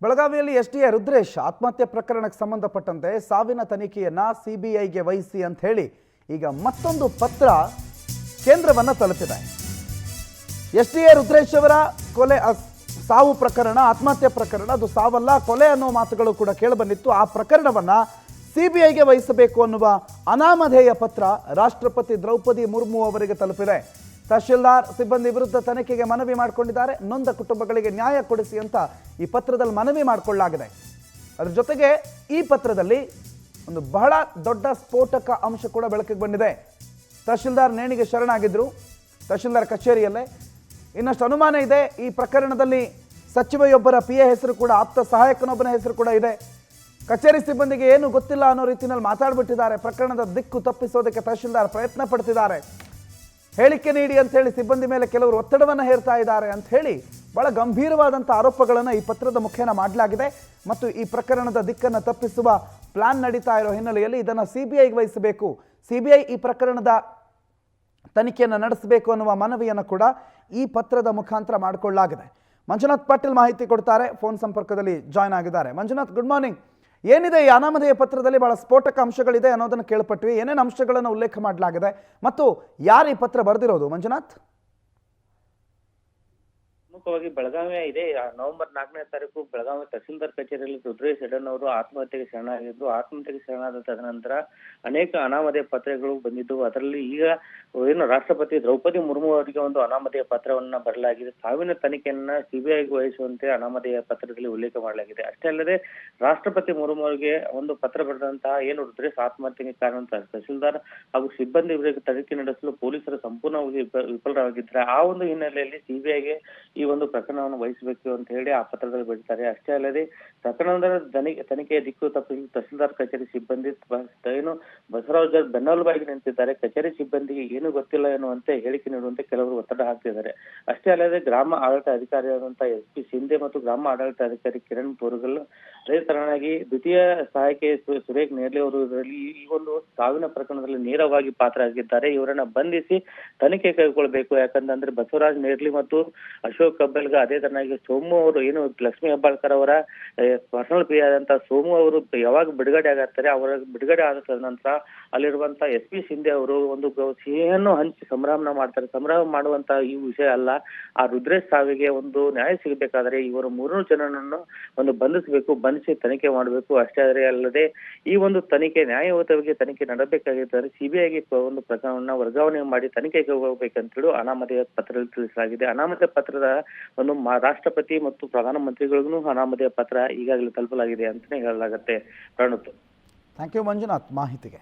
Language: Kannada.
ಬೆಳಗಾವಿಯಲ್ಲಿ ಎಸ್ಟಿಎ ರುದ್ರೇಶ್ ಆತ್ಮಹತ್ಯೆ ಪ್ರಕರಣಕ್ಕೆ ಸಂಬಂಧಪಟ್ಟಂತೆ ಸಾವಿನ ತನಿಖೆಯನ್ನ ಸಿಬಿಐಗೆ ವಹಿಸಿ ಅಂತ ಹೇಳಿ ಈಗ ಮತ್ತೊಂದು ಪತ್ರ ಕೇಂದ್ರವನ್ನ ತಲುಪಿದೆ. ಎಸ್ಟಿಎ ರುದ್ರೇಶ್ ಅವರ ಕೊಲೆ ಸಾವು ಪ್ರಕರಣ, ಆತ್ಮಹತ್ಯೆ ಪ್ರಕರಣ, ಅದು ಸಾವಲ್ಲ ಕೊಲೆ ಅನ್ನೋ ಮಾತುಗಳು ಕೂಡ ಕೇಳಿಬಂದಿತ್ತು. ಆ ಪ್ರಕರಣವನ್ನ ಸಿಬಿಐಗೆ ವಹಿಸಬೇಕು ಅನ್ನುವ ಅನಾಮಧೇಯ ಪತ್ರ ರಾಷ್ಟ್ರಪತಿ ದ್ರೌಪದಿ ಮುರ್ಮು ಅವರಿಗೆ ತಲುಪಿದೆ. ತಹಶೀಲ್ದಾರ್ ಸಿಬ್ಬಂದಿ ವಿರುದ್ಧ ತನಿಖೆಗೆ ಮನವಿ ಮಾಡಿಕೊಂಡಿದ್ದಾರೆ. ನೊಂದ ಕುಟುಂಬಗಳಿಗೆ ನ್ಯಾಯ ಕೊಡಿಸಿ ಅಂತ ಈ ಪತ್ರದಲ್ಲಿ ಮನವಿ ಮಾಡಿಕೊಳ್ಳಲಾಗಿದೆ. ಅದರ ಜೊತೆಗೆ ಈ ಪತ್ರದಲ್ಲಿ ಒಂದು ಬಹಳ ದೊಡ್ಡ ಸ್ಫೋಟಕ ಅಂಶ ಕೂಡ ಬೆಳಕಿಗೆ ಬಂದಿದೆ. ತಹಶೀಲ್ದಾರ್ ನೇಣಿಗೆ ಶರಣಾಗಿದ್ರು ತಹಶೀಲ್ದಾರ್ ಕಚೇರಿಯಲ್ಲೇ. ಇನ್ನಷ್ಟು ಅನುಮಾನ ಇದೆ. ಈ ಪ್ರಕರಣದಲ್ಲಿ ಸಚಿವೆಯೊಬ್ಬರ PA ಹೆಸರು ಕೂಡ, ಆಪ್ತ ಸಹಾಯಕನೊಬ್ಬನ ಹೆಸರು ಕೂಡ ಇದೆ. ಕಚೇರಿ ಸಿಬ್ಬಂದಿಗೆ ಏನು ಗೊತ್ತಿಲ್ಲ ಅನ್ನೋ ರೀತಿಯಲ್ಲಿ ಮಾತಾಡ್ಬಿಟ್ಟಿದ್ದಾರೆ. ಪ್ರಕರಣದ ದಿಕ್ಕು ತಪ್ಪಿಸೋದಕ್ಕೆ ತಹಶೀಲ್ದಾರ್ ಪ್ರಯತ್ನ ಪಡ್ತಿದ್ದಾರೆ. ಹೇಳಿಕೆ ನೀಡಿ ಅಂತ ಹೇಳಿ ಸಿಬ್ಬಂದಿ ಮೇಲೆ ಕೆಲವರು ಒತ್ತಡವನ್ನು ಹೇರ್ತಾ ಇದ್ದಾರೆ ಅಂತ ಹೇಳಿ ಬಹಳ ಗಂಭೀರವಾದಂಥ ಆರೋಪಗಳನ್ನು ಈ ಪತ್ರದ ಮುಖೇನ ಮಾಡಲಾಗಿದೆ. ಮತ್ತು ಈ ಪ್ರಕರಣದ ದಿಕ್ಕನ್ನು ತಪ್ಪಿಸುವ ಪ್ಲಾನ್ ನಡೀತಾ ಇರೋ ಹಿನ್ನೆಲೆಯಲ್ಲಿ ಇದನ್ನು ಸಿಬಿಐಗೆ ವಹಿಸಬೇಕು, ಸಿಬಿಐ ಈ ಪ್ರಕರಣದ ತನಿಖೆಯನ್ನು ನಡೆಸಬೇಕು ಅನ್ನುವ ಮನವಿಯನ್ನು ಕೂಡ ಈ ಪತ್ರದ ಮುಖಾಂತರ ಮಾಡಿಕೊಳ್ಳಲಾಗಿದೆ. ಮಂಜುನಾಥ್ ಪಾಟೀಲ್ ಮಾಹಿತಿ ಕೊಡ್ತಾರೆ, ಫೋನ್ ಸಂಪರ್ಕದಲ್ಲಿ ಜಾಯ್ನ್ ಆಗಿದ್ದಾರೆ. Manjunath, good morning. ಏನಿದೆ ಈ ಅನಾಮಧೇಯ ಪತ್ರದಲ್ಲಿ? ಬಹಳ ಸ್ಫೋಟಕ ಅಂಶಗಳಿದೆ ಅನ್ನೋದನ್ನು ಕೇಳ್ಪಟ್ವಿ. ಏನೇನು ಅಂಶಗಳನ್ನು ಉಲ್ಲೇಖ ಮಾಡಲಾಗಿದೆ ಮತ್ತು ಯಾರು ಈ ಪತ್ರ ಬರೆದಿರೋದು ಮಂಜುನಾಥ್? ಪ್ರಮುಖವಾಗಿ ಬೆಳಗಾವಿಯ ಇದೆ ನವೆಂಬರ್ 4ನೇ ತಾರೀಕು ಬೆಳಗಾವಿ ತಹಸೀಲ್ದಾರ್ ಕಚೇರಿಯಲ್ಲಿ ರುದ್ರೇಶ್ ಹೆಡನ್ ಅವರು ಆತ್ಮಹತ್ಯೆಗೆ ಶರಣಾಗಿದ್ದು, ಆತ್ಮಹತ್ಯೆಗೆ ಶರಣಾದ ತದನಂತರ ಅನೇಕ ಅನಾಮಧೇಯ ಪತ್ರಗಳು ಬಂದಿದ್ದು, ಅದರಲ್ಲಿ ಈಗ ಏನು ರಾಷ್ಟ್ರಪತಿ ದ್ರೌಪದಿ ಮುರ್ಮು ಅವರಿಗೆ ಒಂದು ಅನಾಮಧೇಯ ಪತ್ರವನ್ನ ಬರಲಾಗಿದೆ. ಸಾವಿನ ತನಿಖೆಯನ್ನ ಸಿಬಿಐಗೆ ವಹಿಸುವಂತೆ ಅನಾಮಧೇಯ ಪತ್ರದಲ್ಲಿ ಉಲ್ಲೇಖ ಮಾಡಲಾಗಿದೆ. ಅಷ್ಟೇ ಅಲ್ಲದೆ ರಾಷ್ಟ್ರಪತಿ ಮುರ್ಮು ಅವರಿಗೆ ಒಂದು ಪತ್ರ ಬರೆದಂತಹ ಏನು ರುದ್ರೇಶ್ ಆತ್ಮಹತ್ಯೆಗೆ ಕಾರಣ ತಹಸೀಲ್ದಾರ್ ಹಾಗೂ ಸಿಬ್ಬಂದಿ ವಿರುದ್ಧ ತನಿಖೆ ನಡೆಸಲು ಪೊಲೀಸರು ಸಂಪೂರ್ಣವಾಗಿ ವಿಫಲರಾಗಿದ್ದಾರೆ. ಆ ಒಂದು ಹಿನ್ನೆಲೆಯಲ್ಲಿ ಸಿಬಿಐಗೆ ಈ ಒಂದು ಪ್ರಕರಣವನ್ನು ವಹಿಸಬೇಕು ಅಂತ ಹೇಳಿ ಆ ಪತ್ರದಲ್ಲಿ ಬರೀತಾರೆ. ಅಷ್ಟೇ ಅಲ್ಲದೆ ಪ್ರಕರಣದ ತನಿಖೆಯ ದಿಕ್ಕು ತಪ್ಪಿಸಲು ತಹಸೀಲ್ದಾರ್ ಕಚೇರಿ ಸಿಬ್ಬಂದಿ ಏನು ಬಸವರಾಜ್ ಬೆನ್ನೆಲುಬಾಗಿ ನಿಂತಿದ್ದಾರೆ. ಕಚೇರಿ ಸಿಬ್ಬಂದಿಗೆ ಏನು ಗೊತ್ತಿಲ್ಲ ಎನ್ನುವಂತೆ ಹೇಳಿಕೆ ನೀಡುವಂತೆ ಕೆಲವರು ಒತ್ತಡ ಹಾಕ್ತಿದ್ದಾರೆ. ಅಷ್ಟೇ ಅಲ್ಲದೆ ಗ್ರಾಮ ಆಡಳಿತ ಅಧಿಕಾರಿಯಾದಂತಹ SP ಶಿಂದೆ ಮತ್ತು ಗ್ರಾಮ ಆಡಳಿತ ಅಧಿಕಾರಿ ಕಿರಣ್ ಬೋರ್ಗಲ್, ಅದೇ ತರನಾಗಿ ದ್ವಿತೀಯ ಸಹಾಯಕಿ ಸುರೇಖ್ ನೇರ್ಲಿ ಅವರು ಇದರಲ್ಲಿ ಈ ಒಂದು ಸಾವಿನ ಪ್ರಕರಣದಲ್ಲಿ ನೇರವಾಗಿ ಪಾತ್ರ ಆಗಿದ್ದಾರೆ. ಇವರನ್ನ ಬಂಧಿಸಿ ತನಿಖೆ ಕೈಗೊಳ್ಳಬೇಕು. ಯಾಕಂತಂದ್ರೆ ಬಸವರಾಜ್ ನೇರ್ಲಿ ಮತ್ತು ಅಶೋಕ್ ಕಬ್ಬಲ್ಗ, ಅದೇ ತರನಾಗಿ ಸೋಮು ಅವರು ಏನು ಲಕ್ಷ್ಮೀ ಹೆಬ್ಬಾಳ್ಕರ್ ಅವರ ಪರ್ಸನಲ್ PA ಆದಂತಹ ಸೋಮು ಅವರು ಯಾವಾಗ ಬಿಡುಗಡೆ ಆಗತ್ತಾರೆ, ಅವರ ಬಿಡುಗಡೆ ಆದ ನಂತರ ಅಲ್ಲಿರುವಂತಹ SP ಶಿಂದೆ ಅವರು ಒಂದು ಸಿಹಿಯನ್ನು ಹಂಚಿ ಸಂಭ್ರಮ ಮಾಡ್ತಾರೆ. ಸಂಭ್ರಮ ಮಾಡುವಂತಹ ಈ ವಿಷಯ ಅಲ್ಲ. ಆ ರುದ್ರೇಶ್ ಸಾವಿಗೆ ಒಂದು ನ್ಯಾಯ ಸಿಗಬೇಕಾದ್ರೆ ಇವರು 3 ಜನರನ್ನು ಒಂದು ಬಂಧಿಸಬೇಕು, ಬಂಧಿಸಿ ತನಿಖೆ ಮಾಡಬೇಕು. ಅಷ್ಟೇ ಅಲ್ಲದೆ ಈ ಒಂದು ತನಿಖೆ ನ್ಯಾಯಯುತವಾಗಿ ತನಿಖೆ ನಡೆಸಬೇಕಾಗಿದ್ದರೆ ಸಿಬಿಐಗೆ ಒಂದು ಪ್ರಕರಣವನ್ನ ವರ್ಗಾವಣೆ ಮಾಡಿ ತನಿಖೆಗೆ ಹೋಗಬೇಕಂತೇಳಿ ಅನಾಮಧೇಯ ಪತ್ರದಲ್ಲಿ ತಿಳಿಸಲಾಗಿದೆ. ಅನಾಮಧೇಯ ಪತ್ರದ ಒಂದು ರಾಷ್ಟ್ರಪತಿ ಮತ್ತು ಪ್ರಧಾನಮಂತ್ರಿಗಳಿಗೂ ಅನಾಮಧೇಯ ಪತ್ರ ಈಗಾಗಲೇ ತಲುಪಲಾಗಿದೆ ಅಂತಾನೆ ಹೇಳಲಾಗುತ್ತೆ. ಪ್ರಣುತ್, ಥ್ಯಾಂಕ್ ಯು ಮಂಜುನಾಥ್ ಮಾಹಿತಿಗೆ.